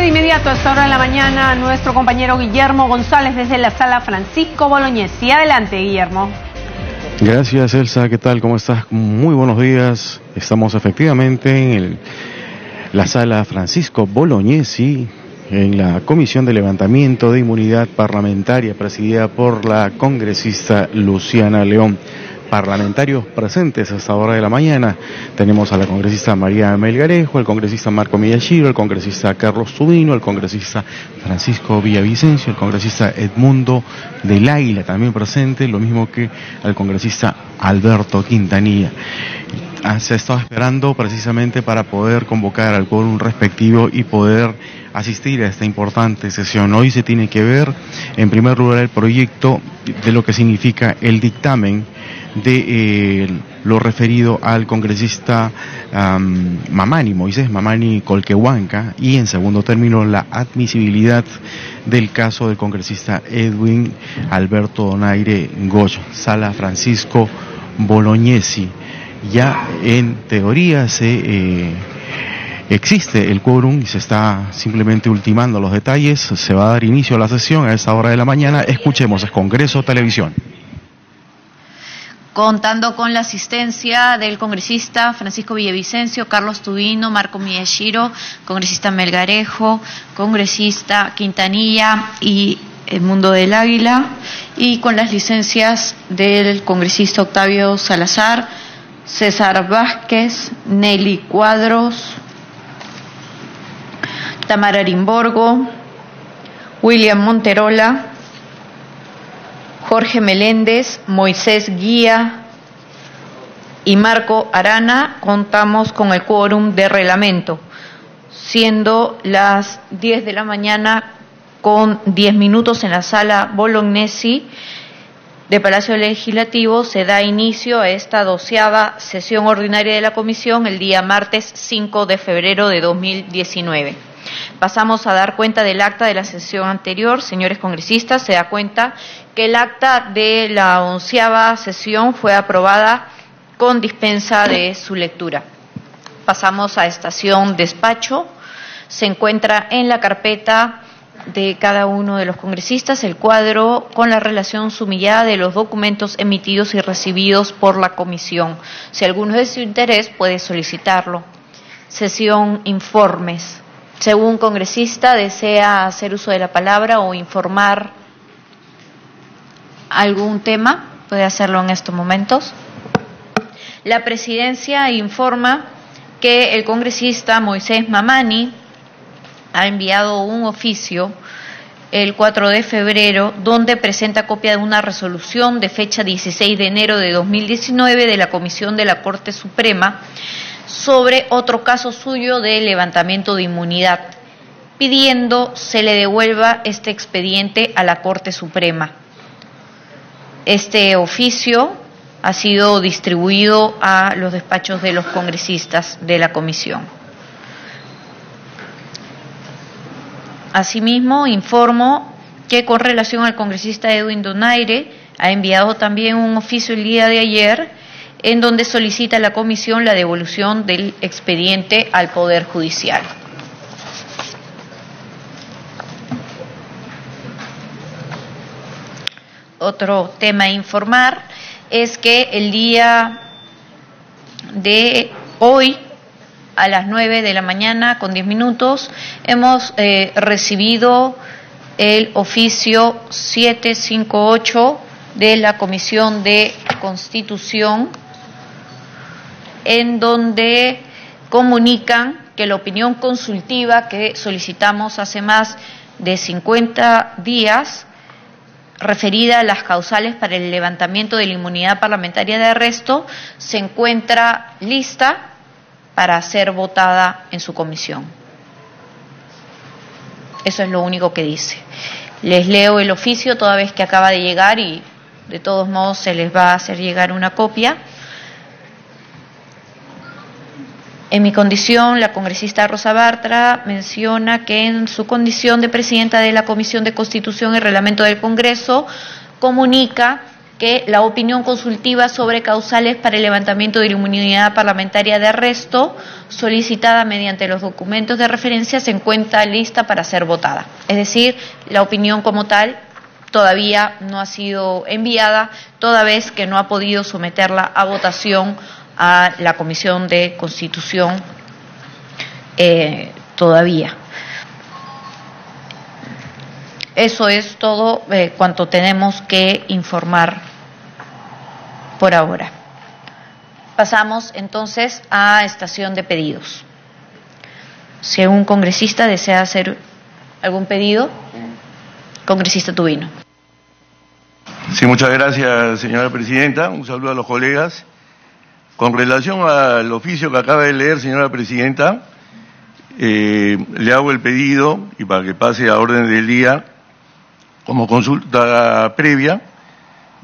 de inmediato a esta hora de la mañana nuestro compañero Guillermo González desde la sala Francisco Bolognesi. Adelante, Guillermo. Gracias, Elsa. ¿Qué tal? ¿Cómo estás? Muy buenos días. Estamos efectivamente en la sala Francisco Bolognesi, en la Comisión de Levantamiento de Inmunidad Parlamentaria presidida por la congresista Luciana León. Parlamentarios presentes a esta hora de la mañana. Tenemos a la congresista María Melgarejo, al congresista Marco Miyashiro, al congresista Carlos Tubino, al congresista Francisco Villavicencio, al congresista Edmundo del Águila también presente, lo mismo que al congresista Alberto Quintanilla. Se estaba esperando precisamente para poder convocar al quórum respectivo y poder asistir a esta importante sesión. Hoy se tiene que ver, en primer lugar, el proyecto de lo que significa el dictamen de lo referido al congresista Moisés Mamani Colquehuanca, y en segundo término la admisibilidad del caso del congresista Edwin Alberto Donaire Goch. Sala Francisco Bolognesi. Ya en teoría existe el quórum y se está simplemente ultimando los detalles. Se va a dar inicio a la sesión a esta hora de la mañana. Escuchemos el Congreso Televisión. Contando con la asistencia del congresista Francisco Villavicencio, Carlos Tubino, Marco Miyashiro, congresista Melgarejo, congresista Quintanilla y Edmundo del Águila, y con las licencias del congresista Octavio Salazar, César Vázquez, Nelly Cuadros, Tamara Arimborgo, William Monterola, Jorge Meléndez, Moisés Guía y Marco Arana, contamos con el quórum de reglamento, siendo las 10 de la mañana con 10 minutos en la sala Bolognesi de Palacio Legislativo. Se da inicio a esta 12ª sesión ordinaria de la comisión el día martes 5 de febrero de 2019. Pasamos a dar cuenta del acta de la sesión anterior. Señores congresistas, se da cuenta que el acta de la 11ª sesión fue aprobada con dispensa de su lectura. Pasamos a estación despacho. Se encuentra en la carpeta de cada uno de los congresistas el cuadro con la relación sumillada de los documentos emitidos y recibidos por la comisión. Si alguno es de su interés, puede solicitarlo. Sesión informes. Si algún congresista desea hacer uso de la palabra o informar algún tema, puede hacerlo en estos momentos. La presidencia informa que el congresista Moisés Mamani ha enviado un oficio el 4 de febrero donde presenta copia de una resolución de fecha 16 de enero de 2019 de la Comisión de la Corte Suprema sobre otro caso suyo de levantamiento de inmunidad, pidiendo se le devuelva este expediente a la Corte Suprema. Este oficio ha sido distribuido a los despachos de los congresistas de la comisión. Asimismo, informo que con relación al congresista Edwin Donaire ha enviado también un oficio el día de ayer en donde solicita a la comisión la devolución del expediente al Poder Judicial. Otro tema a informar es que el día de hoy, a las 9 de la mañana con 10 minutos, hemos recibido el oficio 758 de la Comisión de Constitución, en donde comunican que la opinión consultiva que solicitamos hace más de 50 días, referida a las causales para el levantamiento de la inmunidad parlamentaria de arresto, se encuentra lista para ser votada en su comisión. Eso es lo único que dice. Les leo el oficio toda vez que acaba de llegar y de todos modos se les va a hacer llegar una copia. En mi condición, la congresista Rosa Bartra menciona que en su condición de presidenta de la Comisión de Constitución y Reglamento del Congreso, comunica que la opinión consultiva sobre causales para el levantamiento de la inmunidad parlamentaria de arresto, solicitada mediante los documentos de referencia, se encuentra lista para ser votada. Es decir, la opinión como tal todavía no ha sido enviada, toda vez que no ha podido someterla a votación a la Comisión de Constitución todavía. Eso es todo cuanto tenemos que informar por ahora. Pasamos entonces a estación de pedidos. Si algún congresista desea hacer algún pedido, congresista Tubino. Sí, muchas gracias, señora presidenta. Un saludo a los colegas. Con relación al oficio que acaba de leer, señora presidenta, le hago el pedido, y para que pase a orden del día, como consulta previa,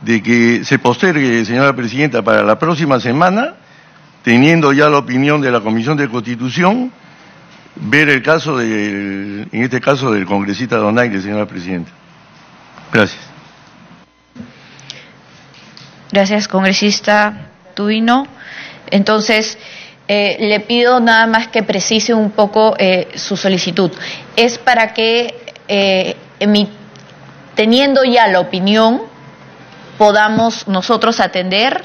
de que se postergue, señora presidenta, para la próxima semana, teniendo ya la opinión de la Comisión de Constitución, ver el caso en este caso del congresista Donaire, señora presidenta. Gracias. Gracias, congresista Tubino. Entonces, le pido nada más que precise un poco su solicitud. Es para que, teniendo ya la opinión, podamos nosotros atender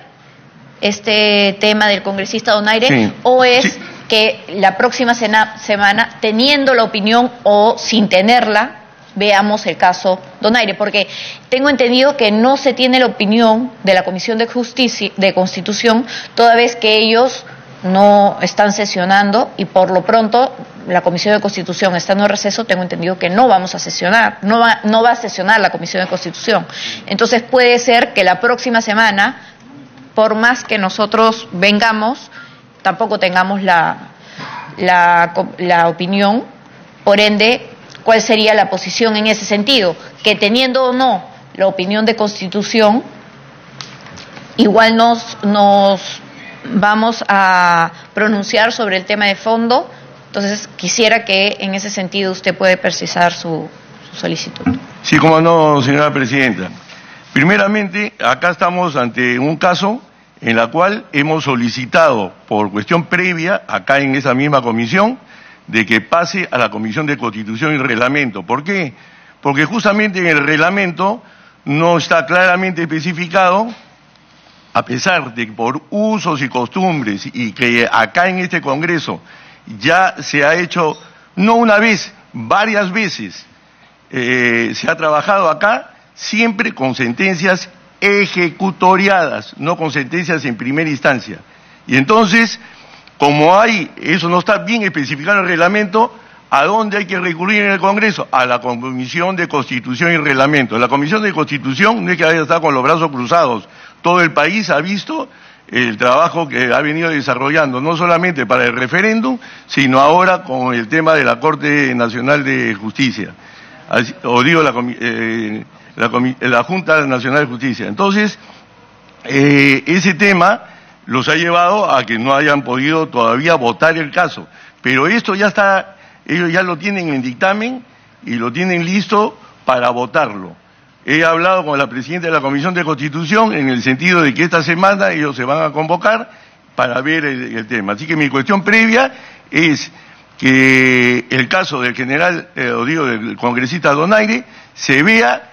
este tema del congresista Donaire, sí. ¿O es sí. que la próxima semana, teniendo la opinión o sin tenerla, veamos el caso Donaire? Porque tengo entendido que no se tiene la opinión de la Comisión de Constitución, toda vez que ellos no están sesionando, y por lo pronto la Comisión de Constitución estando en receso, tengo entendido que no vamos a sesionar, no va a sesionar la Comisión de Constitución. Entonces puede ser que la próxima semana, por más que nosotros vengamos, tampoco tengamos la opinión. Por ende, ¿cuál sería la posición en ese sentido? Que teniendo o no la opinión de Constitución, igual nos vamos a pronunciar sobre el tema de fondo. Entonces, quisiera que en ese sentido usted puede precisar su solicitud. Sí, cómo no, señora presidenta. Primeramente, acá estamos ante un caso en la cual hemos solicitado, por cuestión previa, acá en esa misma comisión, de que pase a la Comisión de Constitución y Reglamento. ¿Por qué? Porque justamente en el reglamento no está claramente especificado, a pesar de que por usos y costumbres, y que acá en este Congreso ya se ha hecho, no una vez, varias veces, se ha trabajado acá, siempre con sentencias ejecutoriadas, no con sentencias en primera instancia. Y entonces, como eso no está bien especificado en el reglamento, ¿a dónde hay que recurrir en el Congreso? A la Comisión de Constitución y Reglamento. La Comisión de Constitución no es que haya estado con los brazos cruzados. Todo el país ha visto el trabajo que ha venido desarrollando, no solamente para el referéndum, sino ahora con el tema de la Corte Nacional de Justicia, o digo la Junta Nacional de Justicia. Entonces, ese tema los ha llevado a que no hayan podido todavía votar el caso. Pero esto ya está, ellos ya lo tienen en dictamen y lo tienen listo para votarlo. He hablado con la presidenta de la Comisión de Constitución en el sentido de que esta semana ellos se van a convocar para ver el tema. Así que mi cuestión previa es que el caso del general, del congresista Donaire, se vea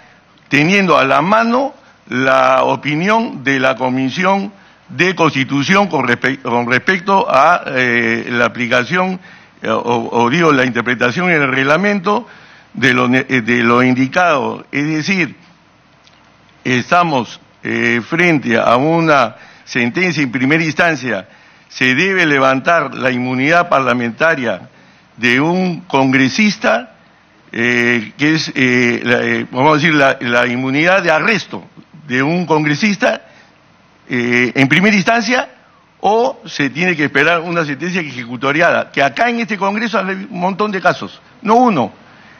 teniendo a la mano la opinión de la Comisión de Constitución con respecto a la aplicación la interpretación en el reglamento de lo indicado. Es decir, estamos frente a una sentencia en primera instancia. Se debe levantar la inmunidad parlamentaria de un congresista, que es, vamos a decir, la inmunidad de arresto de un congresista en primera instancia, o se tiene que esperar una sentencia ejecutoriada, que acá en este Congreso hay un montón de casos, no uno,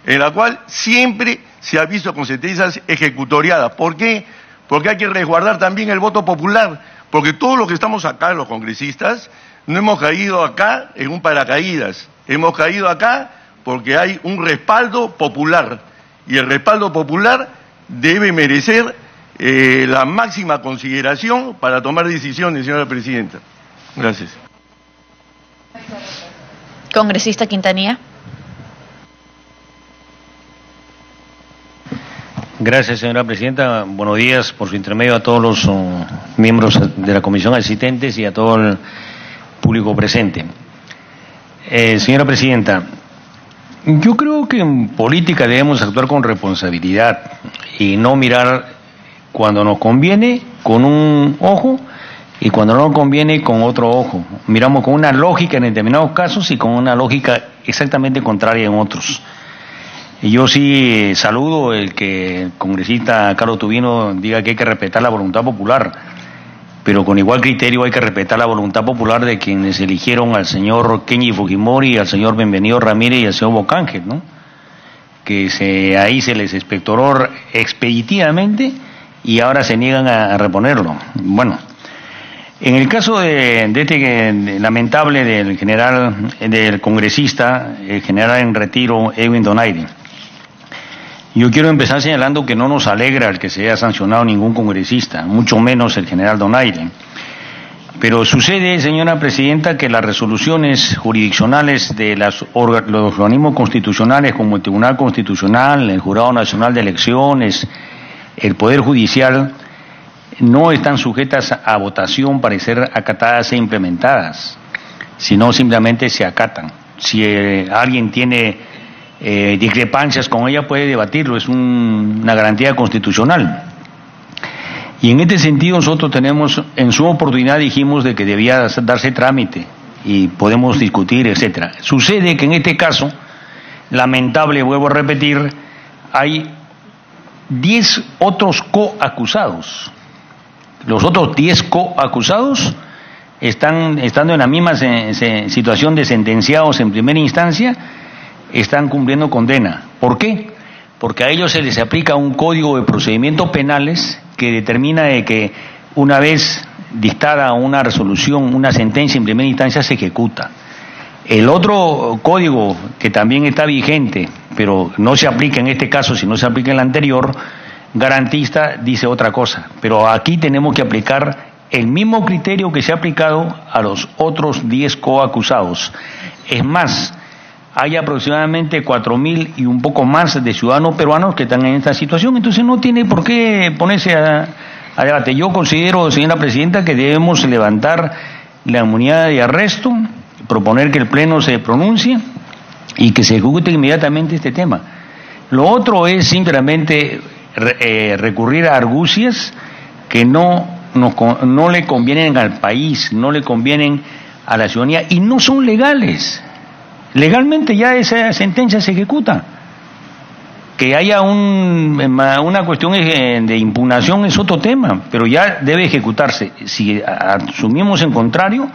en la cual siempre se ha visto con sentencias ejecutoriadas. ¿Por qué? Porque hay que resguardar también el voto popular, porque todos los que estamos acá, los congresistas, no hemos caído acá en un paracaídas, hemos caído acá porque hay un respaldo popular, y el respaldo popular debe merecer la máxima consideración para tomar decisiones, señora presidenta. Gracias. Congresista Quintanilla. Gracias, señora presidenta. Buenos días, por su intermedio, a todos los miembros de la comisión asistentes y a todo el público presente. Señora presidenta, yo creo que en política debemos actuar con responsabilidad y no mirar cuando nos conviene con un ojo y cuando no nos conviene con otro ojo. Miramos con una lógica en determinados casos y con una lógica exactamente contraria en otros. Y yo sí saludo el que el congresista Carlos Tubino diga que hay que respetar la voluntad popular, pero con igual criterio hay que respetar la voluntad popular de quienes eligieron al señor Kenji Fujimori, al señor Bienvenido Ramírez y al señor Bocángel, ¿no? Que ahí se les expectoró expeditivamente y ahora se niegan a reponerlo. Bueno, en el caso de este lamentable del congresista, el general en retiro, Edwin Donaire, yo quiero empezar señalando que no nos alegra el que se haya sancionado ningún congresista, mucho menos el general Donaire. Pero sucede, señora presidenta, que las resoluciones jurisdiccionales de los organismos constitucionales como el Tribunal Constitucional, el Jurado Nacional de Elecciones, el Poder Judicial, no están sujetas a votación para ser acatadas e implementadas, sino simplemente se acatan. Si alguien tiene discrepancias con ella, puede debatirlo, es una garantía constitucional. Y en este sentido nosotros tenemos, en su oportunidad dijimos de que debía darse trámite y podemos discutir, etcétera. Sucede que en este caso, lamentable, vuelvo a repetir, hay 10 otros coacusados. Los otros 10 coacusados estando en la misma situación de sentenciados en primera instancia, están cumpliendo condena. ¿Por qué? Porque a ellos se les aplica un código de procedimientos penales que determina de que una vez dictada una resolución, una sentencia en primera instancia, se ejecuta. El otro código que también está vigente, pero no se aplica en este caso, sino se aplica en el anterior, garantista, dice otra cosa. Pero aquí tenemos que aplicar el mismo criterio que se ha aplicado a los otros 10 coacusados. Es más, hay aproximadamente 4.000 y un poco más de ciudadanos peruanos que están en esta situación, entonces no tiene por qué ponerse a debate. Yo considero, señora presidenta, que debemos levantar la inmunidad de arresto, proponer que el Pleno se pronuncie y que se ejecute inmediatamente este tema. Lo otro es simplemente recurrir a argucias que no le convienen al país, no le convienen a la ciudadanía y no son legales. Legalmente ya esa sentencia se ejecuta. Que haya una cuestión de impugnación es otro tema, pero ya debe ejecutarse. Si asumimos en contrario,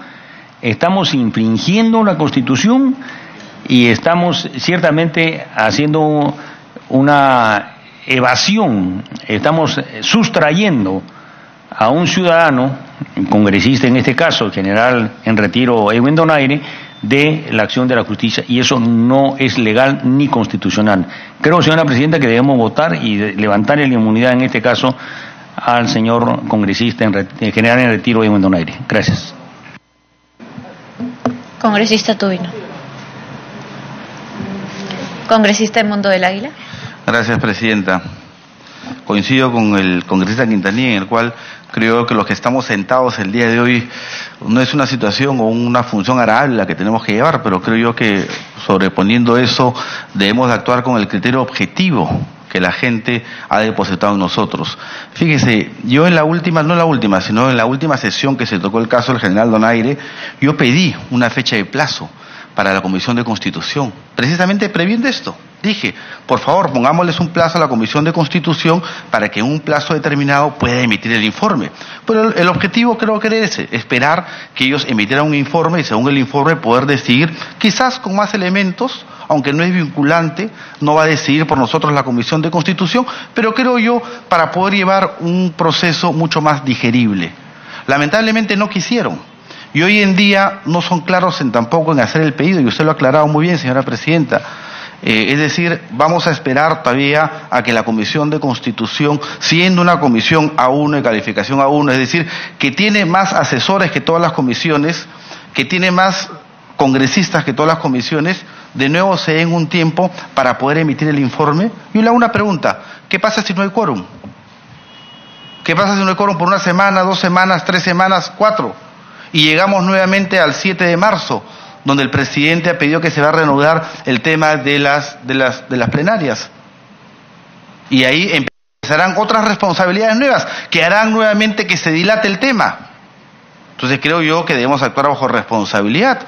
estamos infringiendo la Constitución y estamos ciertamente haciendo una evasión, estamos sustrayendo a un ciudadano, un congresista en este caso, el general en retiro Edwin Donaire, de la acción de la justicia, y eso no es legal ni constitucional. Creo, señora presidenta, que debemos votar y levantar la inmunidad en este caso al señor congresista general en retiro Edwin Donaire. Gracias. Congresista Tubino. Congresista Edmundo del Águila. Gracias, presidenta. Coincido con el congresista Quintanilla, en el cual creo que los que estamos sentados el día de hoy no es una situación o una función agradable la que tenemos que llevar, pero creo yo que sobreponiendo eso debemos actuar con el criterio objetivo que la gente ha depositado en nosotros. Fíjese, yo en la última, no en la última, sino en la última sesión que se tocó el caso del general Donaire, yo pedí una fecha de plazo para la Comisión de Constitución, precisamente previendo esto. Dije, por favor, pongámosles un plazo a la Comisión de Constitución para que en un plazo determinado pueda emitir el informe. Pero el objetivo creo que era ese, esperar que ellos emitieran un informe y según el informe poder decidir, quizás con más elementos, aunque no es vinculante, no va a decidir por nosotros la Comisión de Constitución, pero creo yo para poder llevar un proceso mucho más digerible. Lamentablemente no quisieron. Y hoy en día no son claros tampoco en hacer el pedido, y usted lo ha aclarado muy bien, señora presidenta. Es decir, vamos a esperar todavía a que la Comisión de Constitución, siendo una comisión A1 de calificación A1, es decir, que tiene más asesores que todas las comisiones, que tiene más congresistas que todas las comisiones, de nuevo se den un tiempo para poder emitir el informe. Yo le hago una pregunta: ¿qué pasa si no hay quórum? ¿Qué pasa si no hay quórum por 1 semana, 2 semanas, 3 semanas, 4? Y llegamos nuevamente al 7 de marzo, donde el presidente ha pedido que se va a reanudar el tema de las plenarias. Y ahí empezarán otras responsabilidades nuevas que harán nuevamente que se dilate el tema. Entonces creo yo que debemos actuar bajo responsabilidad.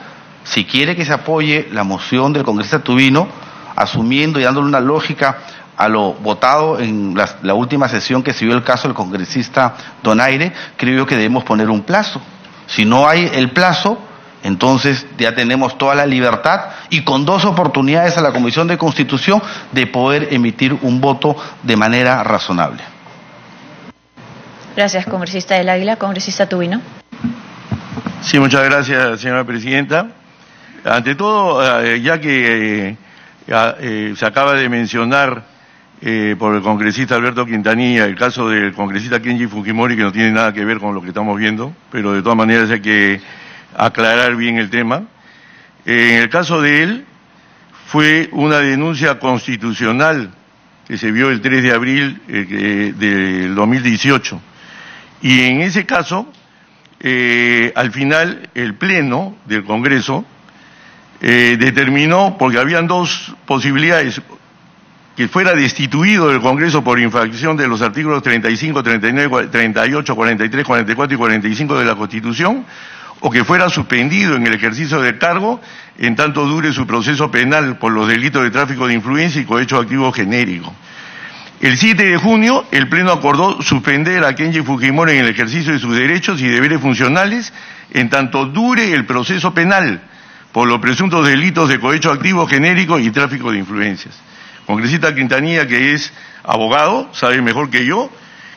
Si quiere que se apoye la moción del congresista Tubino, asumiendo y dándole una lógica a lo votado en la última sesión que se vio el caso del congresista Donaire, creo yo que debemos poner un plazo. Si no hay el plazo, entonces ya tenemos toda la libertad y con 2 oportunidades a la Comisión de Constitución de poder emitir un voto de manera razonable. Gracias, congresista del Águila. Congresista Tubino. Sí, muchas gracias, señora presidenta. Ante todo, ya que se acaba de mencionar por el congresista Alberto Quintanilla el caso del congresista Kenji Fujimori, que no tiene nada que ver con lo que estamos viendo, pero de todas maneras hay que aclarar bien el tema. En el caso de él, fue una denuncia constitucional que se vio el 3 de abril del 2018. Y en ese caso, al final, el Pleno del Congreso determinó, porque habían 2 posibilidades: que fuera destituido del Congreso por infracción de los artículos 35, 39, 38, 43, 44 y 45 de la Constitución, o que fuera suspendido en el ejercicio del cargo en tanto dure su proceso penal por los delitos de tráfico de influencia y cohecho activo genérico. El 7 de junio, el Pleno acordó suspender a Kenji Fujimori en el ejercicio de sus derechos y deberes funcionales en tanto dure el proceso penal por los presuntos delitos de cohecho activo genérico y tráfico de influencias. Congresista Quintanilla, que es abogado, sabe mejor que yo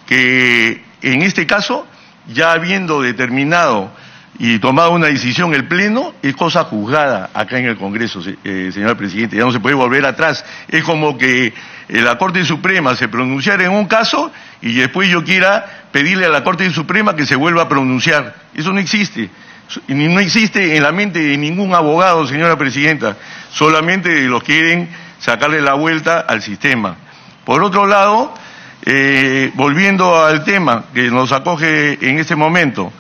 que en este caso, ya habiendo determinado y tomado una decisión el Pleno, es cosa juzgada acá en el Congreso, señor presidente, ya no se puede volver atrás. Es como que la Corte Suprema se pronunciara en un caso y después yo quiera pedirle a la Corte Suprema que se vuelva a pronunciar. Eso no existe. No existe en la mente de ningún abogado, señora presidenta, solamente los quieren sacarle la vuelta al sistema. Por otro lado, volviendo al tema que nos acoge en este momento,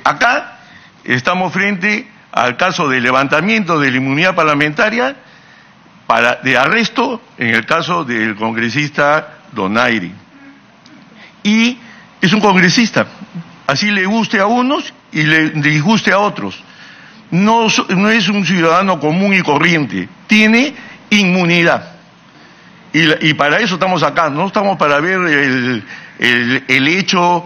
acá estamos frente al caso de levantamiento de la inmunidad parlamentaria de arresto en el caso del congresista Donaire. Y es un congresista, así le guste a unos y le disguste a otros. No es un ciudadano común y corriente, tiene inmunidad. Y para eso estamos acá, no estamos para ver el hecho,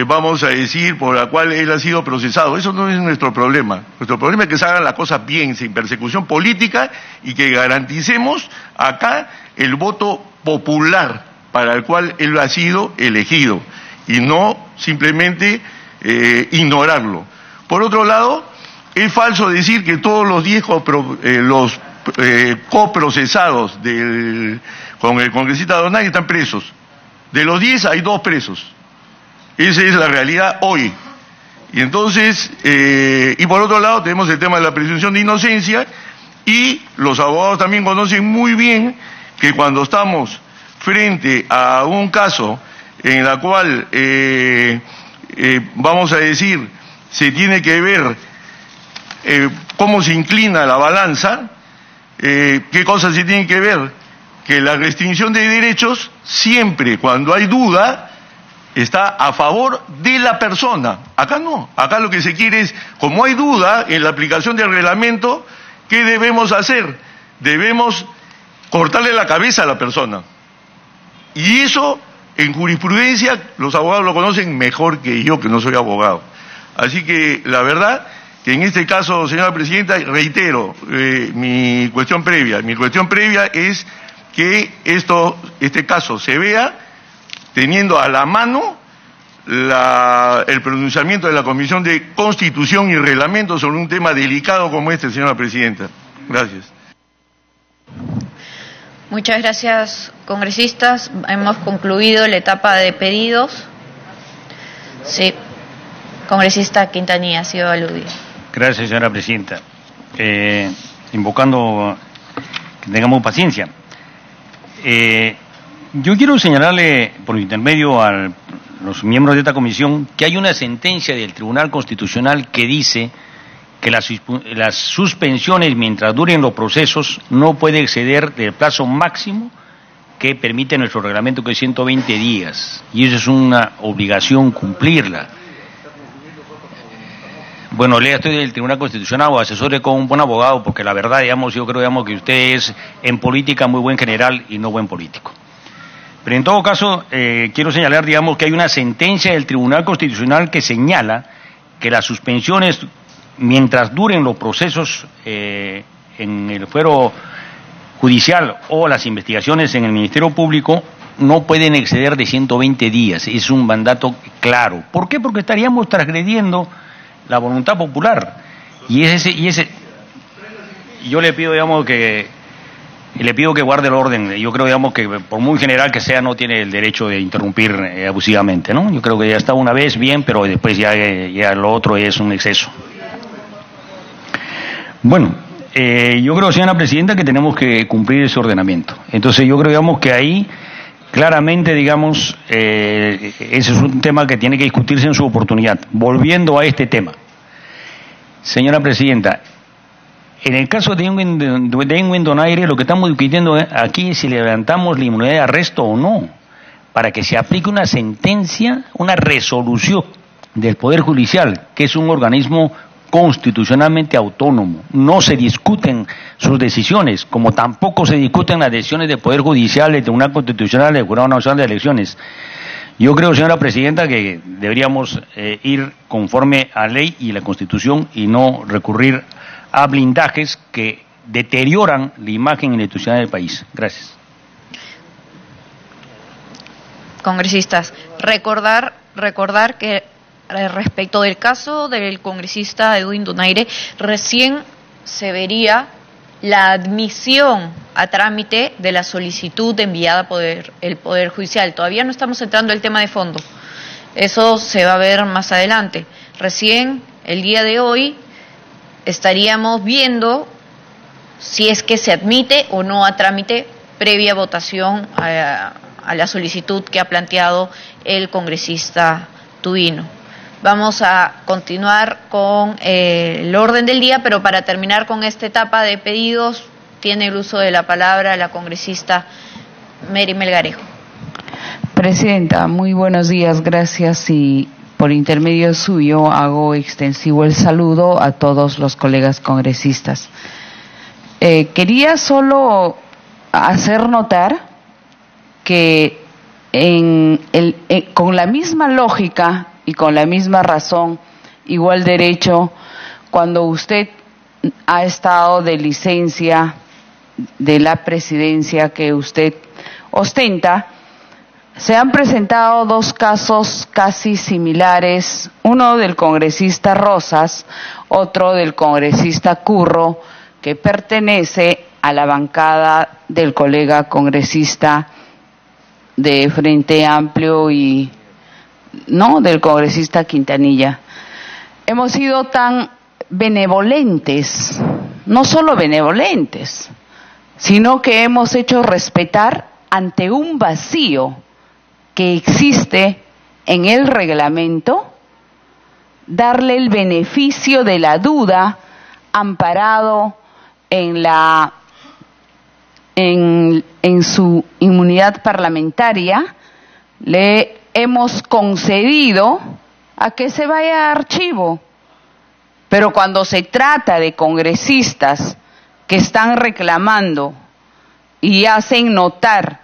vamos a decir, por la cual él ha sido procesado. Eso no es nuestro problema. Nuestro problema es que se hagan las cosas bien, sin persecución política, y que garanticemos acá el voto popular para el cual él ha sido elegido, y no simplemente ignorarlo. Por otro lado, es falso decir que todos los 10 coprocesados con el congresista Donaire están presos. De los 10 hay 2 presos. Esa es la realidad hoy. Y entonces, y por otro lado tenemos el tema de la presunción de inocencia, y los abogados también conocen muy bien que cuando estamos frente a un caso en la cual, vamos a decir, se tiene que ver cómo se inclina la balanza, qué cosas se tienen que ver, que la restricción de derechos siempre, cuando hay duda, está a favor de la persona. Acá no, acá lo que se quiere es, como hay duda en la aplicación del reglamento, ¿qué debemos hacer? Debemos cortarle la cabeza a la persona. Y eso, en jurisprudencia, los abogados lo conocen mejor que yo, que no soy abogado. Así que, la verdad, que en este caso, señora presidenta, reitero mi cuestión previa. Mi cuestión previa es que este caso se vea teniendo a la mano el pronunciamiento de la Comisión de Constitución y Reglamento sobre un tema delicado como este, señora presidenta. Gracias. Muchas gracias, congresistas. Hemos concluido la etapa de pedidos. Sí. Congresista Quintanilla ha sido aludido. Gracias, señora presidenta. Invocando que tengamos paciencia. Yo quiero señalarle, por intermedio a los miembros de esta comisión, que hay una sentencia del Tribunal Constitucional que dice que las suspensiones, mientras duren los procesos, no puede exceder del plazo máximo que permite nuestro reglamento, que es 120 días. Y eso es una obligación cumplirla. Bueno, lea usted del Tribunal Constitucional o asesore con un buen abogado, porque la verdad, digamos, yo creo, digamos, que usted es en política muy buen general y no buen político. Pero en todo caso, quiero señalar, digamos, que hay una sentencia del Tribunal Constitucional que señala que las suspensiones, mientras duren los procesos en el fuero judicial o las investigaciones en el Ministerio Público, no pueden exceder de 120 días. Es un mandato claro. ¿Por qué? Porque estaríamos transgrediendo la voluntad popular. Y yo le pido, digamos, que guarde el orden. Yo creo, digamos, que por muy general que sea, no tiene el derecho de interrumpir abusivamente, ¿no? Yo creo que ya está una vez bien, pero después ya lo otro es un exceso. Bueno, yo creo, señora presidenta, que tenemos que cumplir ese ordenamiento. Entonces yo creo, digamos, que ahí claramente, digamos, ese es un tema que tiene que discutirse en su oportunidad. Volviendo a este tema, señora presidenta, en el caso de Edwin Donaire, lo que estamos discutiendo aquí es si levantamos la inmunidad de arresto o no, para que se aplique una sentencia, una resolución del Poder Judicial, que es un organismo constitucionalmente autónomo. No se discuten sus decisiones, como tampoco se discuten las decisiones del Poder Judicial, del Tribunal Constitucional, del Jurado Nacional de Elecciones. Yo creo, señora presidenta, que deberíamos ir conforme a ley y la Constitución y no recurrir a blindajes que deterioran la imagen institucional del país. Gracias. Congresistas, recordar que respecto del caso del congresista Edwin Donaire, recién se vería la admisión a trámite de la solicitud enviada por el Poder Judicial. Todavía no estamos entrando en el tema de fondo. Eso se va a ver más adelante. Recién, el día de hoy, estaríamos viendo si es que se admite o no a trámite previa votación a la solicitud que ha planteado el congresista tubino. Vamos a continuar con el orden del día, pero para terminar con esta etapa de pedidos, tiene el uso de la palabra la congresista Mary Melgarejo. Presidenta, muy buenos días, gracias, y por intermedio suyo hago extensivo el saludo a todos los colegas congresistas. Quería solo hacer notar que con la misma lógica y con la misma razón, igual derecho, cuando usted ha estado de licencia de la presidencia que usted ostenta, se han presentado dos casos casi similares, uno del congresista Rosas, otro del congresista Curro, que pertenece a la bancada del colega congresista de Frente Amplio y no del congresista Quintanilla. Hemos sido tan benevolentes, no solo benevolentes, sino que hemos hecho respetar ante un vacío que existe en el reglamento, darle el beneficio de la duda amparado en su inmunidad parlamentaria. Le hemos concedido a que se vaya a archivo, pero cuando se trata de congresistas que están reclamando y hacen notar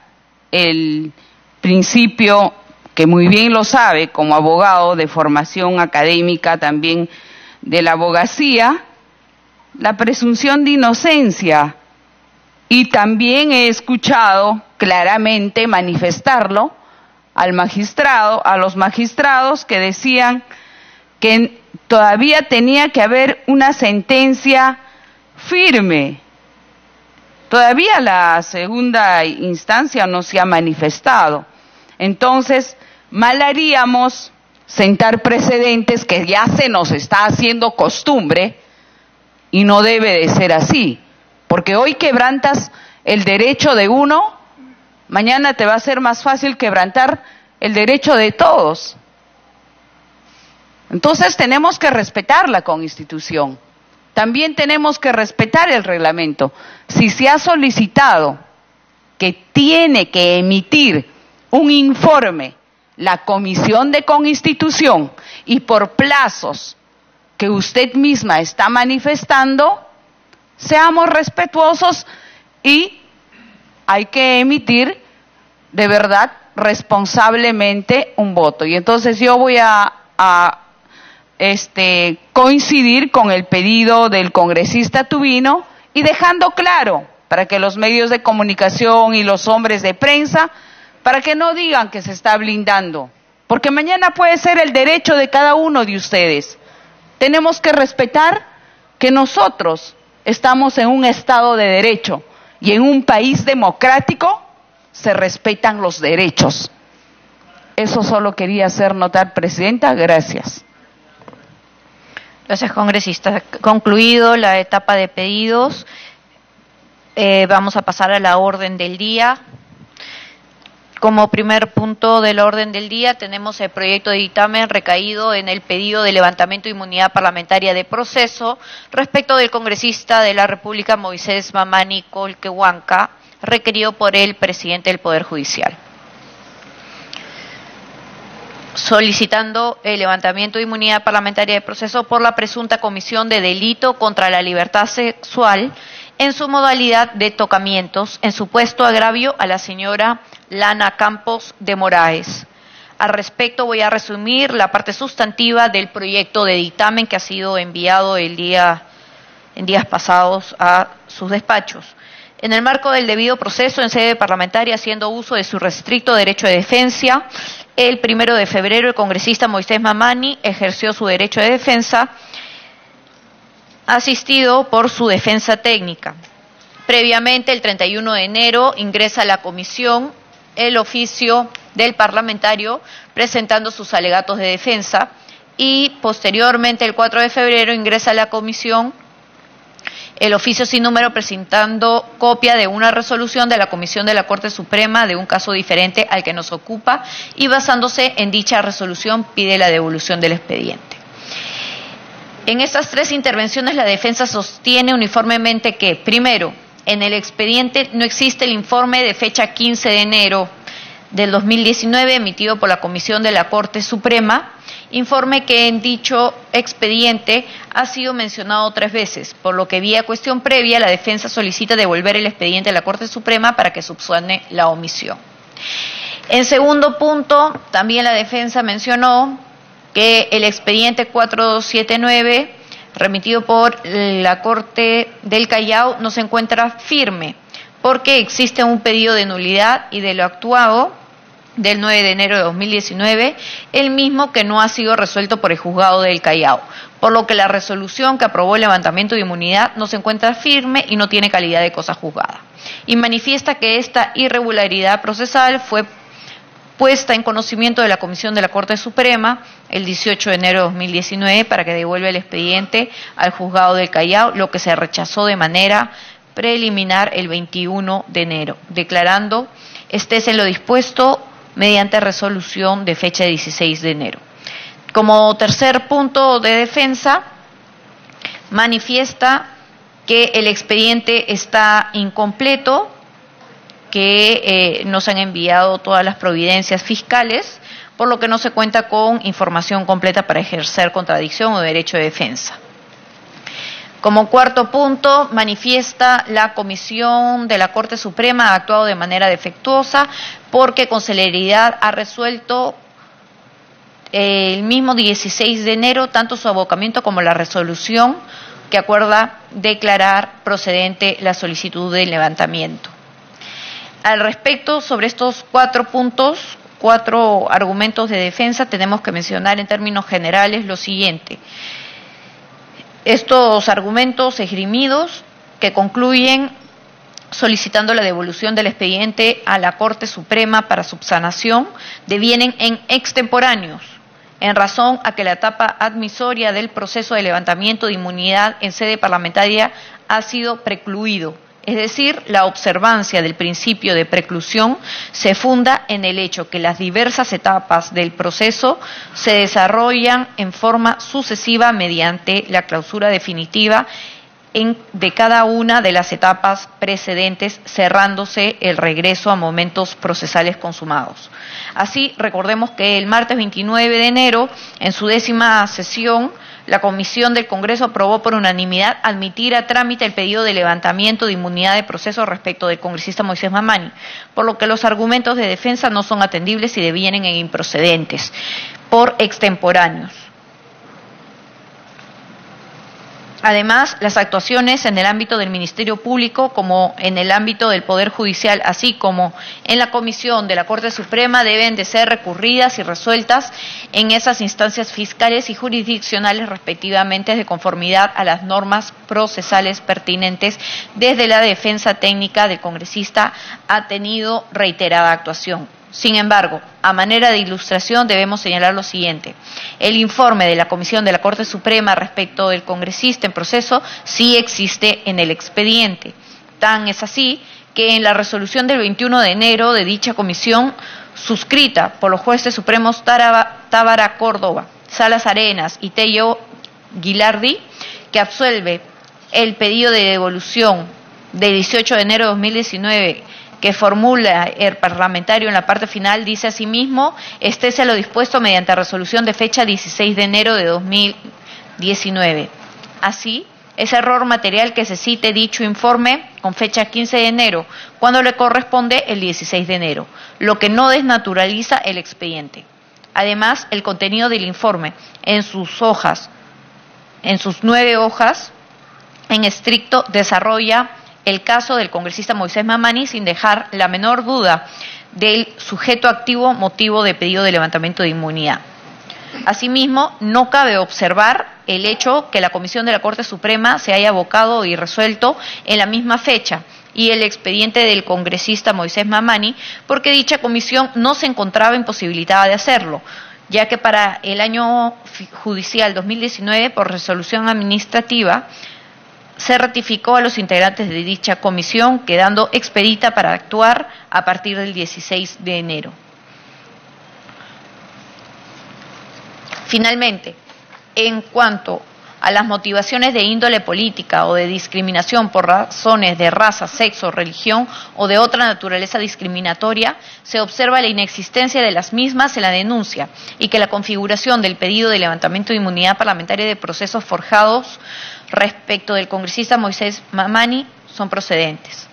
el principio, que muy bien lo sabe como abogado de formación académica también de la abogacía, la presunción de inocencia, y también he escuchado claramente manifestarlo a los magistrados que decían que todavía tenía que haber una sentencia firme Todavía la segunda instancia no se ha manifestado. Entonces, mal haríamos sentar precedentes que ya se nos está haciendo costumbre y no debe de ser así. Porque hoy quebrantas el derecho de uno, mañana te va a ser más fácil quebrantar el derecho de todos. Entonces tenemos que respetar la Constitución. También tenemos que respetar el reglamento. Si se ha solicitado que tiene que emitir un informe la Comisión de Constitución y por plazos que usted misma está manifestando, seamos respetuosos y hay que emitir de verdad responsablemente un voto. Y entonces yo voy a coincidir con el pedido del congresista Tubino y dejando claro para que los medios de comunicación y los hombres de prensa, para que no digan que se está blindando, porque mañana puede ser el derecho de cada uno de ustedes. Tenemos que respetar que nosotros estamos en un Estado de Derecho y en un país democrático se respetan los derechos. Eso solo quería hacer notar, Presidenta. Gracias. Gracias, congresista. Concluido la etapa de pedidos, vamos a pasar a la orden del día. Como primer punto de la orden del día tenemos el proyecto de dictamen recaído en el pedido de levantamiento de inmunidad parlamentaria de proceso respecto del congresista de la República Moisés Mamani Colquehuanca, requerido por el presidente del Poder Judicial, solicitando el levantamiento de inmunidad parlamentaria de proceso por la presunta comisión de delito contra la libertad sexual en su modalidad de tocamientos, en supuesto agravio a la señora Lana Campos de Moraes. Al respecto voy a resumir la parte sustantiva del proyecto de dictamen que ha sido enviado en días pasados a sus despachos. En el marco del debido proceso en sede parlamentaria, haciendo uso de su restricto derecho de defensa, el 1 de febrero el congresista Moisés Mamani ejerció su derecho de defensa, asistido por su defensa técnica. Previamente, el 31 de enero, ingresa a la comisión el oficio del parlamentario presentando sus alegatos de defensa y posteriormente, el 4 de febrero, ingresa a la comisión el oficio sin número presentando copia de una resolución de la Comisión de la Corte Suprema de un caso diferente al que nos ocupa y basándose en dicha resolución pide la devolución del expediente. En estas tres intervenciones la defensa sostiene uniformemente que, primero, en el expediente no existe el informe de fecha 15 de enero del 2019 emitido por la Comisión de la Corte Suprema, informe que en dicho expediente ha sido mencionado 3 veces, por lo que vía cuestión previa la defensa solicita devolver el expediente a la Corte Suprema para que subsane la omisión. En segundo punto, también la defensa mencionó que el expediente 479 remitido por la Corte del Callao no se encuentra firme porque existe un pedido de nulidad y de lo actuado del 9 de enero de 2019, el mismo que no ha sido resuelto por el juzgado del Callao, por lo que la resolución que aprobó el levantamiento de inmunidad no se encuentra firme y no tiene calidad de cosa juzgada. Y manifiesta que esta irregularidad procesal fue puesta en conocimiento de la Comisión de la Corte Suprema el 18 de enero de 2019 para que devuelva el expediente al juzgado del Callao, lo que se rechazó de manera preliminar el 21 de enero, declarando estés en lo dispuesto mediante resolución de fecha 16 de enero. Como tercer punto de defensa, manifiesta que el expediente está incompleto, que nos han enviado todas las providencias fiscales, por lo que no se cuenta con información completa para ejercer contradicción o derecho de defensa. Como cuarto punto, manifiesta la Comisión de la Corte Suprema ha actuado de manera defectuosa porque con celeridad ha resuelto el mismo 16 de enero tanto su abocamiento como la resolución que acuerda declarar procedente la solicitud de levantamiento. Al respecto, sobre estos 4 puntos, 4 argumentos de defensa, tenemos que mencionar en términos generales lo siguiente. Estos argumentos esgrimidos que concluyen solicitando la devolución del expediente a la Corte Suprema para subsanación, devienen en extemporáneos, en razón a que la etapa admisoria del proceso de levantamiento de inmunidad en sede parlamentaria ha sido precluido. Es decir, la observancia del principio de preclusión se funda en el hecho que las diversas etapas del proceso se desarrollan en forma sucesiva mediante la clausura definitiva de cada una de las etapas precedentes, cerrándose el regreso a momentos procesales consumados. Así, recordemos que el martes 29 de enero, en su 10ª sesión, la Comisión del Congreso aprobó por unanimidad admitir a trámite el pedido de levantamiento de inmunidad de proceso respecto del congresista Moisés Mamani, por lo que los argumentos de defensa no son atendibles y devienen en improcedentes por extemporáneos. Además, las actuaciones en el ámbito del Ministerio Público, como en el ámbito del Poder Judicial, así como en la Comisión de la Corte Suprema, deben de ser recurridas y resueltas en esas instancias fiscales y jurisdiccionales respectivamente, de conformidad a las normas procesales pertinentes. Desde la defensa técnica del congresista ha tenido reiterada actuación. Sin embargo, a manera de ilustración debemos señalar lo siguiente: el informe de la Comisión de la Corte Suprema respecto del congresista en proceso sí existe en el expediente. Tan es así que en la resolución del 21 de enero de dicha comisión, suscrita por los jueces supremos Tábara Córdoba, Salas Arenas y Tello Guilardi, que absuelve el pedido de devolución del 18 de enero de 2019 que formula el parlamentario en la parte final, dice asimismo: estése lo dispuesto mediante resolución de fecha 16 de enero de 2019. Así, es error material que se cite dicho informe con fecha 15 de enero, cuando le corresponde el 16 de enero, lo que no desnaturaliza el expediente. Además, el contenido del informe en sus 9 hojas, en estricto desarrolla el caso del congresista Moisés Mamani, sin dejar la menor duda del sujeto activo motivo de pedido de levantamiento de inmunidad. Asimismo, no cabe observar el hecho que la Comisión de la Corte Suprema se haya abocado y resuelto en la misma fecha y el expediente del congresista Moisés Mamani, porque dicha comisión no se encontraba imposibilitada de hacerlo, ya que para el año judicial 2019, por resolución administrativa, se ratificó a los integrantes de dicha comisión, quedando expedita para actuar a partir del 16 de enero. Finalmente, en cuanto a las motivaciones de índole política o de discriminación por razones de raza, sexo, religión o de otra naturaleza discriminatoria, se observa la inexistencia de las mismas en la denuncia y que la configuración del pedido de levantamiento de inmunidad parlamentaria de procesos forjados respecto del congresista Moisés Mamani son procedentes.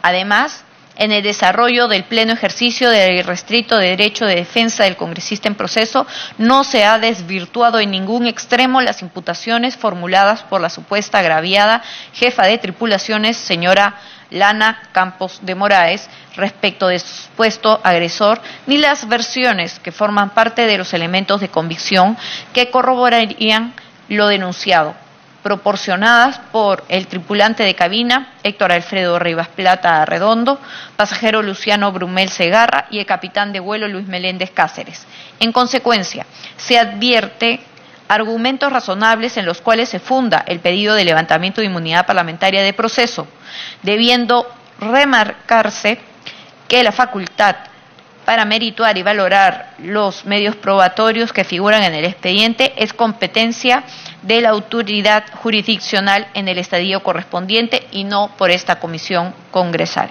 Además, en el desarrollo del pleno ejercicio del irrestricto derecho de defensa del congresista en proceso, no se ha desvirtuado en ningún extremo las imputaciones formuladas por la supuesta agraviada jefa de tripulaciones, señora Lana Campos de Moraes, respecto de su supuesto agresor, ni las versiones que forman parte de los elementos de convicción que corroborarían lo denunciado, proporcionadas por el tripulante de cabina, Héctor Alfredo Rivas Plata Arredondo, pasajero Luciano Brumel Segarra y el capitán de vuelo Luis Meléndez Cáceres. En consecuencia, se advierte argumentos razonables en los cuales se funda el pedido de levantamiento de inmunidad parlamentaria de proceso, debiendo remarcarse que la facultad para merituar y valorar los medios probatorios que figuran en el expediente es competencia de la autoridad jurisdiccional en el estadio correspondiente y no por esta comisión congresal.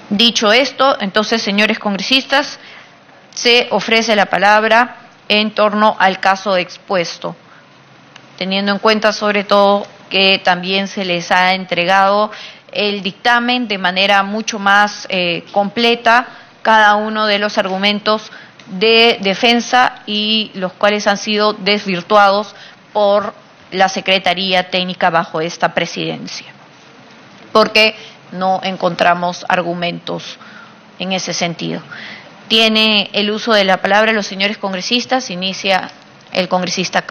Dicho esto, entonces, señores congresistas, se ofrece la palabra en torno al caso expuesto, teniendo en cuenta sobre todo que también se les ha entregado el dictamen de manera mucho más completa, cada uno de los argumentos de defensa y los cuales han sido desvirtuados por la Secretaría Técnica bajo esta presidencia, porque no encontramos argumentos en ese sentido. Tiene el uso de la palabra los señores congresistas. Inicia el congresista.